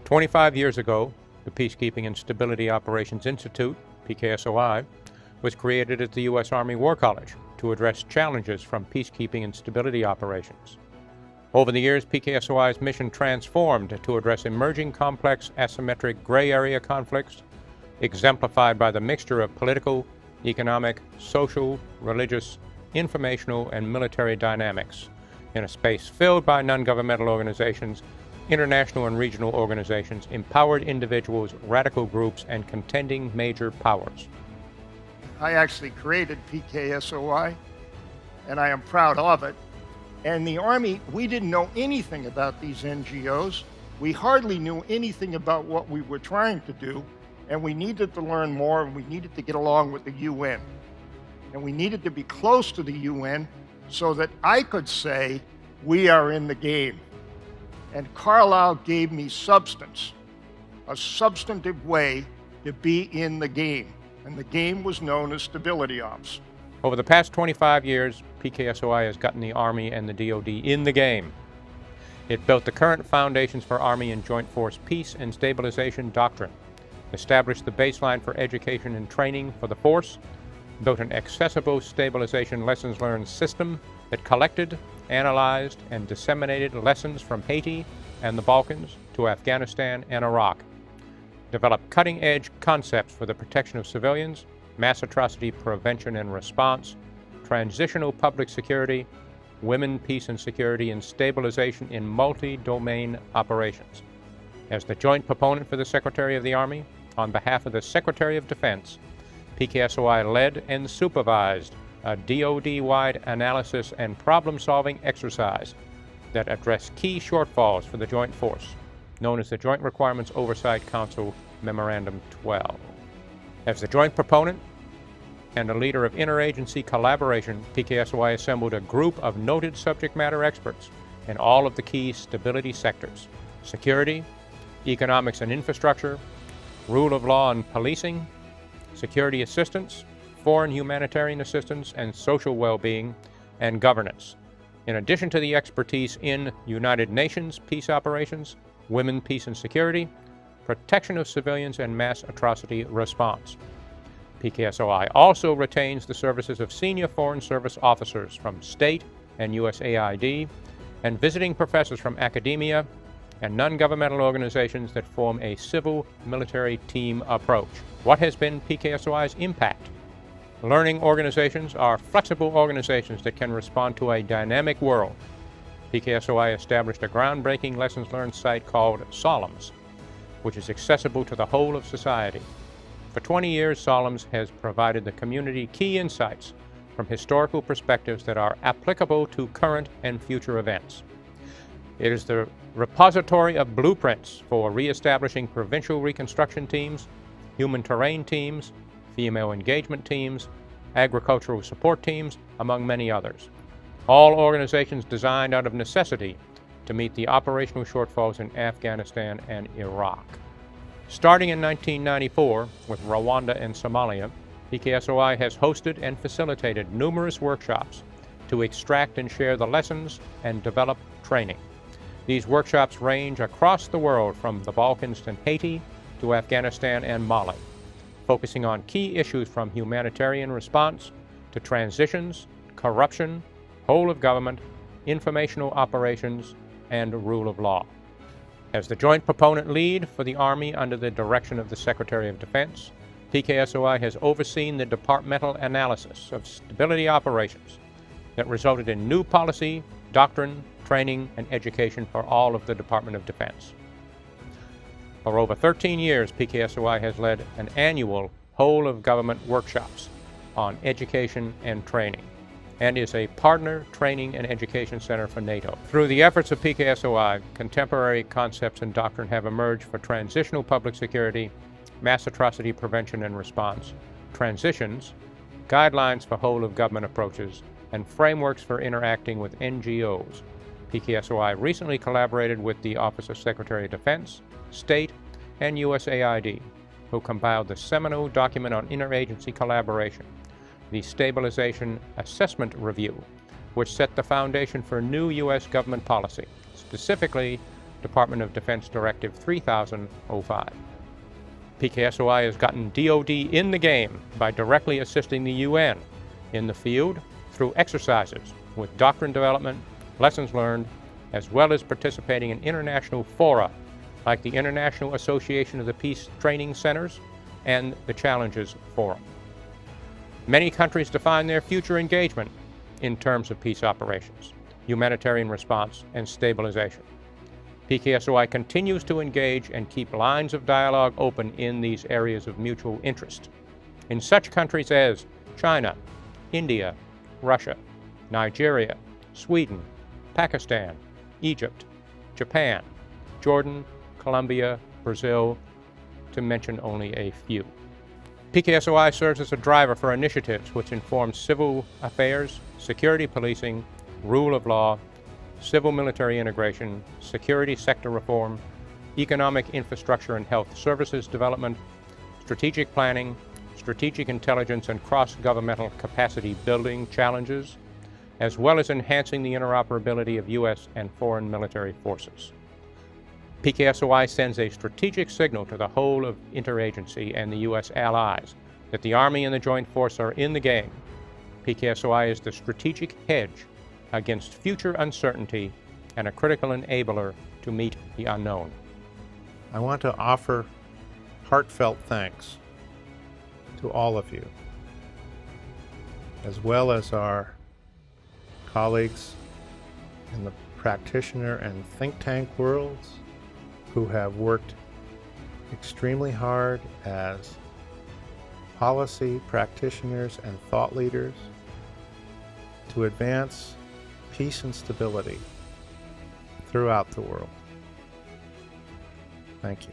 25 years ago, the Peacekeeping and Stability Operations Institute, PKSOI, was created at the U.S. Army War College to address challenges from peacekeeping and stability operations. Over the years, PKSOI's mission transformed to address emerging complex asymmetric gray area conflicts, exemplified by the mixture of political, economic, social, religious, informational, and military dynamics in a space filled by non-governmental organizations, international and regional organizations, empowered individuals, radical groups, and contending major powers. I actually created PKSOI, and I am proud of it. And the Army, we didn't know anything about these NGOs. We hardly knew anything about what we were trying to do, and we needed to learn more, and we needed to get along with the UN. And we needed to be close to the UN so that I could say, we are in the game. And Carlisle gave me substance, a substantive way to be in the game. And the game was known as stability ops. Over the past 25 years, PKSOI has gotten the Army and the DoD in the game. It built the current foundations for Army and Joint Force peace and stabilization doctrine, established the baseline for education and training for the force, built an accessible stabilization lessons learned system that collected, analyzed, and disseminated lessons from Haiti and the Balkans to Afghanistan and Iraq, developed cutting-edge concepts for the protection of civilians, mass atrocity prevention and response, transitional public security, women, peace and security, and stabilization in multi-domain operations. As the joint proponent for the Secretary of the Army, on behalf of the Secretary of Defense, PKSOI led and supervised a DoD-wide analysis and problem-solving exercise that addressed key shortfalls for the Joint Force, known as the Joint Requirements Oversight Council Memorandum 12. As the joint proponent and a leader of interagency collaboration, PKSOI assembled a group of noted subject matter experts in all of the key stability sectors: security, economics and infrastructure, rule of law and policing, security assistance, foreign humanitarian assistance, and social well-being and governance, in addition to the expertise in United Nations peace operations, women, peace and security, protection of civilians, and mass atrocity response. PKSOI also retains the services of senior Foreign Service officers from state and USAID, and visiting professors from academia and non-governmental organizations that form a civil-military team approach. What has been PKSOI's impact? Learning organizations are flexible organizations that can respond to a dynamic world. PKSOI established a groundbreaking lessons learned site called Solemns, which is accessible to the whole of society. For 20 years, Solemns has provided the community key insights from historical perspectives that are applicable to current and future events. It is the repository of blueprints for reestablishing provincial reconstruction teams, human terrain teams, female engagement teams, agricultural support teams, among many others. All organizations designed out of necessity to meet the operational shortfalls in Afghanistan and Iraq. Starting in 1994 with Rwanda and Somalia, PKSOI has hosted and facilitated numerous workshops to extract and share the lessons and develop training. These workshops range across the world from the Balkans and Haiti to Afghanistan and Mali, focusing on key issues from humanitarian response to transitions, corruption, whole of government, informational operations, and rule of law. As the joint proponent lead for the Army under the direction of the Secretary of Defense, PKSOI has overseen the departmental analysis of stability operations that resulted in new policy, doctrine, training, and education for all of the Department of Defense. For over 13 years, PKSOI has led an annual whole-of-government workshops on education and training, and is a partner training and education center for NATO. Through the efforts of PKSOI, contemporary concepts and doctrine have emerged for transitional public security, mass atrocity prevention and response, transitions, guidelines for whole-of-government approaches, and frameworks for interacting with NGOs. PKSOI recently collaborated with the Office of Secretary of Defense, State, and USAID, who compiled the seminal document on interagency collaboration, the Stabilization Assessment Review, which set the foundation for new U.S. government policy, specifically Department of Defense Directive 3005. PKSOI has gotten DoD in the game by directly assisting the UN in the field through exercises with doctrine development, lessons learned, as well as participating in international fora like the International Association of the Peace Training Centers and the Challenges Forum. Many countries define their future engagement in terms of peace operations, humanitarian response, and stabilization. PKSOI continues to engage and keep lines of dialogue open in these areas of mutual interest in such countries as China, India, Russia, Nigeria, Sweden, Pakistan, Egypt, Japan, Jordan, Colombia, Brazil, to mention only a few. PKSOI serves as a driver for initiatives which inform civil affairs, security policing, rule of law, civil-military integration, security sector reform, economic infrastructure and health services development, strategic planning, strategic intelligence and cross-governmental capacity building challenges, as well as enhancing the interoperability of U.S. and foreign military forces. PKSOI sends a strategic signal to the whole of interagency and the U.S. allies that the Army and the Joint Force are in the game. PKSOI is the strategic hedge against future uncertainty and a critical enabler to meet the unknown. I want to offer heartfelt thanks to all of you, as well as our colleagues in the practitioner and think tank worlds who have worked extremely hard as policy practitioners and thought leaders to advance peace and stability throughout the world. Thank you.